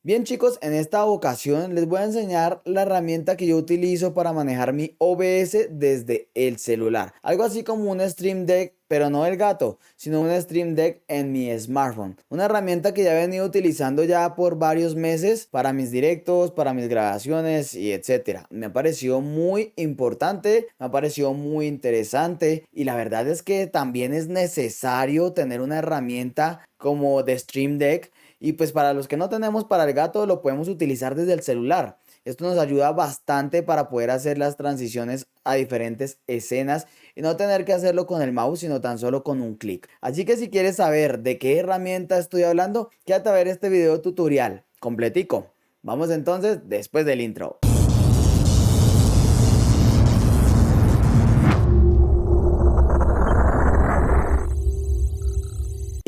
Bien chicos, en esta ocasión les voy a enseñar la herramienta que yo utilizo para manejar mi OBS desde el celular. Algo así como un Stream Deck, pero no el gato, sino un Stream Deck en mi smartphone. Una herramienta que ya he venido utilizando ya por varios meses para mis directos, para mis grabaciones y etcétera. Me ha parecido muy importante, me ha parecido muy interesante y la verdad es que también es necesario tener una herramienta como de Stream Deck. Y pues para los que no tenemos para el gato lo podemos utilizar desde el celular. Esto nos ayuda bastante para poder hacer las transiciones a diferentes escenas y no tener que hacerlo con el mouse, sino tan solo con un clic. Así que si quieres saber de qué herramienta estoy hablando, quédate a ver este video tutorial completico. Vamos entonces después del intro.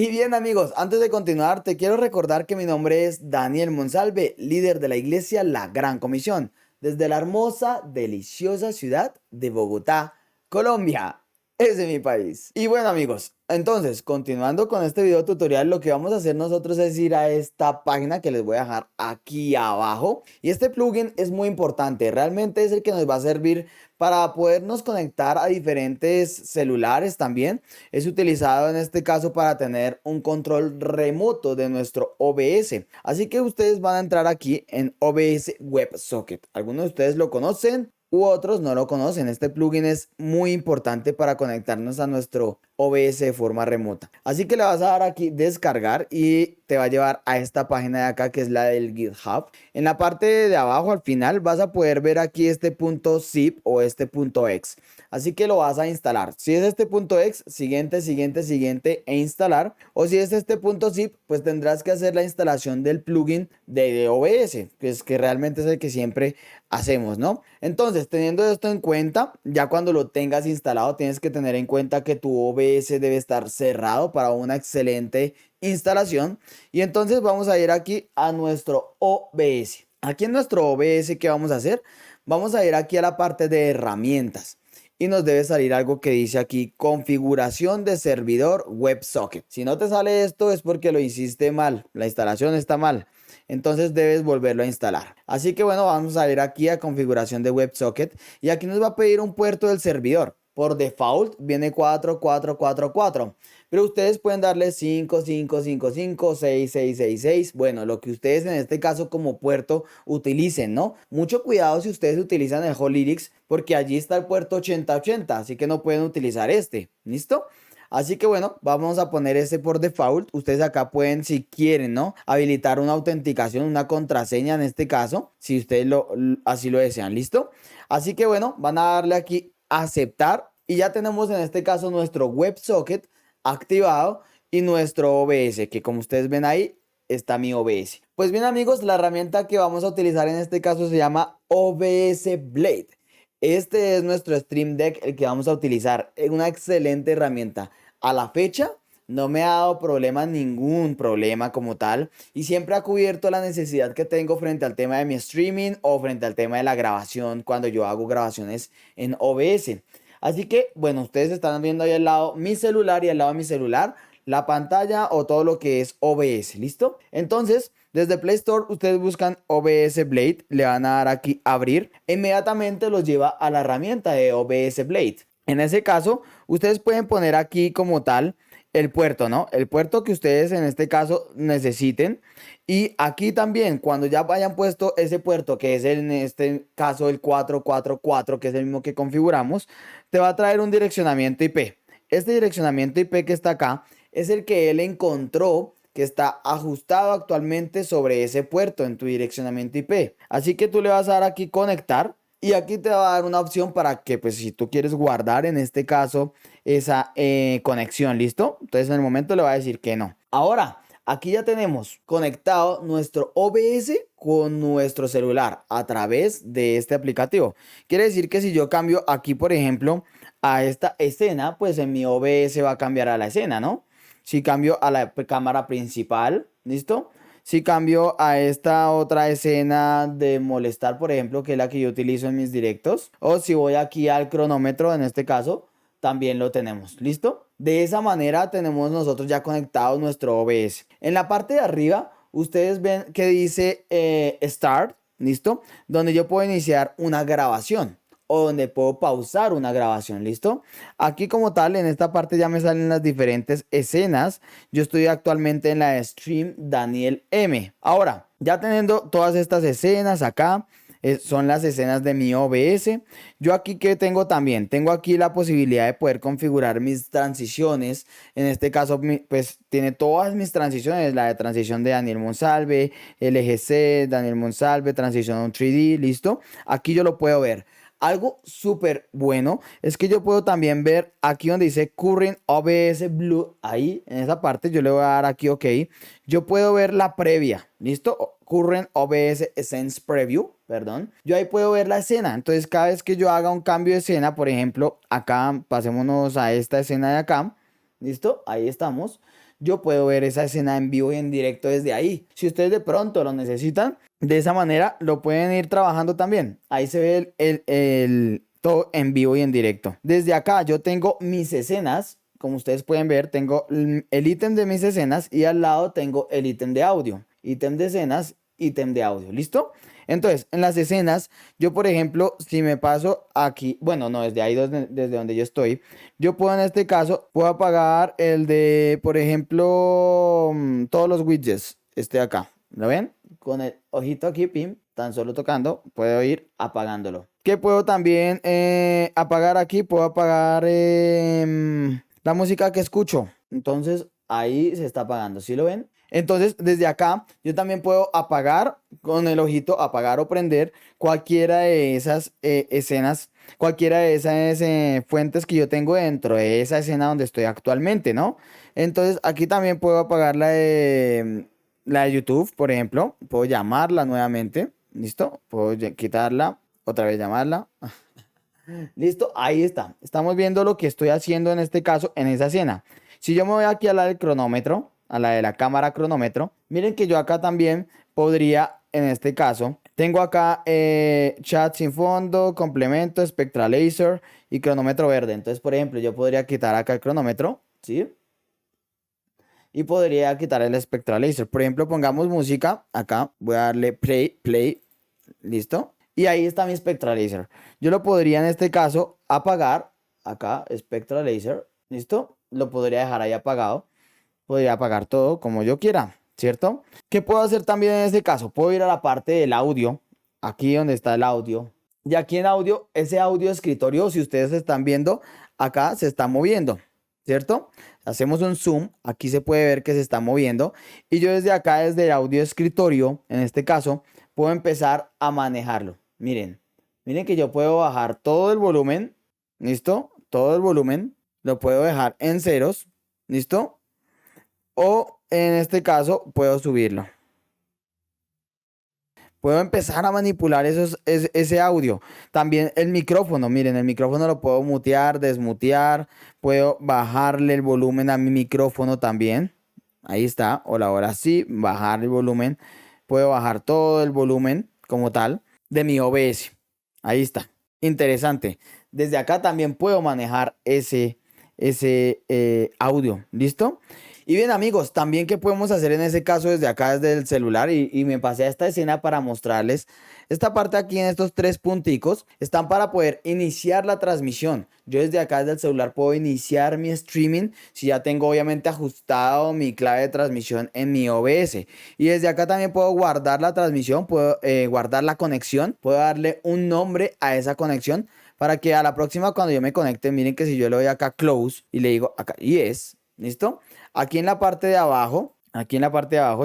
Y bien amigos, antes de continuar te quiero recordar que mi nombre es Daniel Monsalve, líder de la iglesia La Gran Comisión, desde la hermosa, deliciosa ciudad de Bogotá, Colombia. Ese es mi país. Y bueno amigos, entonces continuando con este video tutorial, lo que vamos a hacer nosotros es ir a esta página que les voy a dejar aquí abajo. Y este plugin es muy importante, realmente es el que nos va a servir para podernos conectar a diferentes celulares también. Es utilizado en este caso para tener un control remoto de nuestro OBS. Así que ustedes van a entrar aquí en OBS WebSocket. Algunos de ustedes lo conocen u otros no lo conocen. Este plugin es muy importante para conectarnos a nuestro OBS de forma remota. Así que le vas a dar aquí descargar y te va a llevar a esta página de acá que es la del GitHub. En la parte de abajo al final vas a poder ver aquí este punto zip o este punto exe. Así que lo vas a instalar. Si es este punto exe, siguiente, siguiente, siguiente e instalar. O si es este punto zip, pues tendrás que hacer la instalación del plugin de OBS, que realmente es el que siempre hacemos, ¿no? Entonces, teniendo esto en cuenta, ya cuando lo tengas instalado, tienes que tener en cuenta que tu OBS debe estar cerrado para una excelente instalación. Y entonces vamos a ir aquí a nuestro OBS. Aquí en nuestro OBS, ¿qué vamos a hacer? Vamos a ir aquí a la parte de herramientas. Y nos debe salir algo que dice aquí configuración de servidor WebSocket. Si no te sale esto es porque lo hiciste mal, la instalación está mal. Entonces debes volverlo a instalar. Así que bueno, vamos a ir aquí a configuración de WebSocket y aquí nos va a pedir un puerto del servidor. Por default viene 4444, pero ustedes pueden darle 5555, 6666, bueno, lo que ustedes en este caso como puerto utilicen, ¿no? Mucho cuidado si ustedes utilizan el Hollytics porque allí está el puerto 8080, así que no pueden utilizar este, ¿listo? Así que bueno, vamos a poner este por default. Ustedes acá pueden, si quieren, ¿no? Habilitar una autenticación, una contraseña en este caso, si ustedes así lo desean, ¿listo? Así que bueno, van a darle aquí aceptar y ya tenemos en este caso nuestro WebSocket activado y nuestro OBS, que como ustedes ven ahí está mi OBS. Pues bien amigos, la herramienta que vamos a utilizar en este caso se llama OBS Blade. Este es nuestro Stream Deck, el que vamos a utilizar. Es una excelente herramienta. A la fecha no me ha dado problema, ningún problema como tal. Y siempre ha cubierto la necesidad que tengo frente al tema de mi streaming o frente al tema de la grabación cuando yo hago grabaciones en OBS. Así que, bueno, ustedes están viendo ahí al lado mi celular y al lado de mi celular la pantalla o todo lo que es OBS, ¿listo? Entonces, desde Play Store ustedes buscan OBS Blade, le van a dar aquí abrir, e inmediatamente los lleva a la herramienta de OBS Blade. En ese caso, ustedes pueden poner aquí como tal el puerto, ¿no? El puerto que ustedes en este caso necesiten. Y aquí también, cuando ya hayan puesto ese puerto, que es en este caso el 444, que es el mismo que configuramos, te va a traer un direccionamiento IP. Este direccionamiento IP que está acá es el que él encontró que está ajustado actualmente sobre ese puerto en tu direccionamiento IP. Así que tú le vas a dar aquí conectar y aquí te va a dar una opción para que pues si tú quieres guardar en este caso esa conexión, ¿listo? Entonces en el momento le va a decir que no. Ahora, aquí ya tenemos conectado nuestro OBS con nuestro celular a través de este aplicativo. Quiere decir que si yo cambio aquí, por ejemplo, a esta escena, pues en mi OBS va a cambiar a la escena, ¿no? Si cambio a la cámara principal, ¿listo? Si cambio a esta otra escena de molestar, por ejemplo, que es la que yo utilizo en mis directos, o si voy aquí al cronómetro, en este caso, también lo tenemos, ¿listo? De esa manera tenemos nosotros ya conectado nuestro OBS. En la parte de arriba, ustedes ven que dice Start, ¿listo? Donde yo puedo iniciar una grabación o donde puedo pausar una grabación, ¿listo? Aquí como tal, en esta parte ya me salen las diferentes escenas. Yo estoy actualmente en la de Stream Daniel M. Ahora, ya teniendo todas estas escenas acá, son las escenas de mi OBS. Yo aquí que tengo también, tengo aquí la posibilidad de poder configurar mis transiciones. En este caso, pues tiene todas mis transiciones, la de transición de Daniel Monsalve, LGC, Daniel Monsalve, transición a un 3D, listo. Aquí yo lo puedo ver. Algo súper bueno es que yo puedo también ver aquí donde dice Current OBS Blue, ahí en esa parte yo le voy a dar aquí OK. Yo puedo ver la previa, ¿listo? Current OBS Essence Preview, perdón. Yo ahí puedo ver la escena, entonces cada vez que yo haga un cambio de escena, por ejemplo, acá, pasémonos a esta escena de acá, ¿listo? Ahí estamos. Yo puedo ver esa escena en vivo y en directo desde ahí. Si ustedes de pronto lo necesitan, de esa manera lo pueden ir trabajando también. Ahí se ve todo en vivo y en directo. Desde acá yo tengo mis escenas. Como ustedes pueden ver, tengo el ítem de mis escenas y al lado tengo el ítem de audio. Ítem de escenas, ítem de audio. ¿Listo? Entonces, en las escenas, yo por ejemplo, si me paso aquí, bueno, no, desde ahí, desde donde yo estoy, yo puedo en este caso, puedo apagar el de, por ejemplo, todos los widgets, este de acá. ¿Lo ven? Con el ojito aquí, pim, tan solo tocando, puedo ir apagándolo. ¿Qué puedo también apagar aquí? Puedo apagar la música que escucho. Entonces, ahí se está apagando. ¿Sí lo ven? Entonces, desde acá, yo también puedo apagar con el ojito, apagar o prender cualquiera de esas escenas, cualquiera de esas fuentes que yo tengo dentro de esa escena donde estoy actualmente, ¿no? Entonces, aquí también puedo apagar la de YouTube, por ejemplo. Puedo llamarla nuevamente. ¿Listo? Puedo quitarla, otra vez llamarla. Listo, ahí está. Estamos viendo lo que estoy haciendo en este caso en esa escena. Si yo me voy aquí a la del cronómetro, a la de la cámara cronómetro, miren que yo acá también podría, en este caso, tengo acá chat sin fondo, complemento, espectral laser y cronómetro verde. Entonces, por ejemplo, yo podría quitar acá el cronómetro, ¿sí? Y podría quitar el espectral laser. Por ejemplo, pongamos música. Acá voy a darle play. ¿Listo? Y ahí está mi espectral laser. Yo lo podría en este caso apagar. Acá, espectral laser. ¿Listo? Lo podría dejar ahí apagado. Podría apagar todo como yo quiera. ¿Cierto? ¿Qué puedo hacer también en este caso? Puedo ir a la parte del audio. Aquí donde está el audio. Y aquí en audio, ese audio escritorio, si ustedes están viendo, acá se está moviendo. ¿Cierto? Hacemos un zoom, aquí se puede ver que se está moviendo y yo desde acá, desde el audio escritorio, en este caso, puedo empezar a manejarlo. Miren que yo puedo bajar todo el volumen, ¿listo? Todo el volumen lo puedo dejar en ceros, ¿listo? O en este caso puedo subirlo. Puedo empezar a manipular ese audio. También el micrófono, miren, el micrófono lo puedo mutear, desmutear. Puedo bajarle el volumen a mi micrófono también. Ahí está. Hola, ahora sí, bajar el volumen. Puedo bajar todo el volumen como tal de mi OBS. Ahí está. Interesante. Desde acá también puedo manejar ese audio. ¿Listo? Y bien amigos, también qué podemos hacer en ese caso desde acá, desde el celular y me pasé a esta escena para mostrarles esta parte aquí en estos tres punticos están para poder iniciar la transmisión. Yo desde acá desde el celular puedo iniciar mi streaming si ya tengo obviamente ajustado mi clave de transmisión en mi OBS. Y desde acá también puedo guardar la transmisión, puedo guardar la conexión, puedo darle un nombre a esa conexión para que a la próxima cuando yo me conecte, miren que si yo le doy acá close y le digo acá yes, ¿listo? Aquí en la parte de abajo,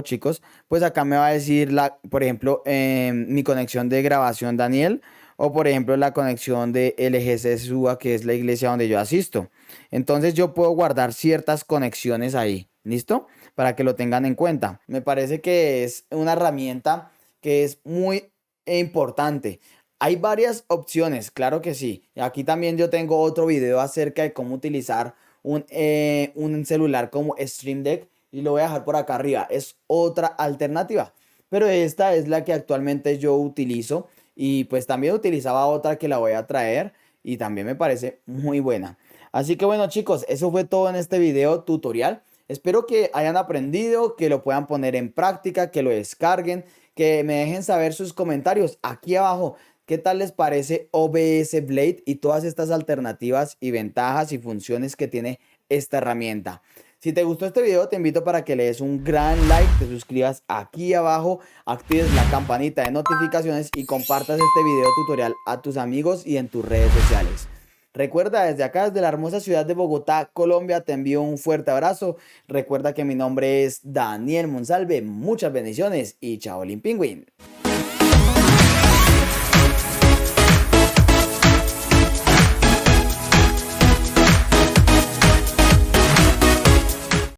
chicos, pues acá me va a decir, por ejemplo, mi conexión de grabación Daniel o, por ejemplo, la conexión de LGC SUA, que es la iglesia donde yo asisto. Entonces yo puedo guardar ciertas conexiones ahí, ¿listo? Para que lo tengan en cuenta. Me parece que es una herramienta que es muy importante. Hay varias opciones, claro que sí. Aquí también yo tengo otro video acerca de cómo utilizar un celular como Stream Deck y lo voy a dejar por acá arriba. Es otra alternativa, pero esta es la que actualmente yo utilizo y pues también utilizaba otra que la voy a traer y también me parece muy buena. Así que bueno chicos, eso fue todo en este video tutorial. Espero que hayan aprendido, que lo puedan poner en práctica, que lo descarguen, que me dejen saber sus comentarios aquí abajo. ¿Qué tal les parece OBS Blade y todas estas alternativas y ventajas y funciones que tiene esta herramienta? Si te gustó este video, te invito para que le des un gran like, te suscribas aquí abajo, actives la campanita de notificaciones y compartas este video tutorial a tus amigos y en tus redes sociales. Recuerda, desde acá, desde la hermosa ciudad de Bogotá, Colombia, te envío un fuerte abrazo. Recuerda que mi nombre es Daniel Monsalve. Muchas bendiciones y chao, Pingüín.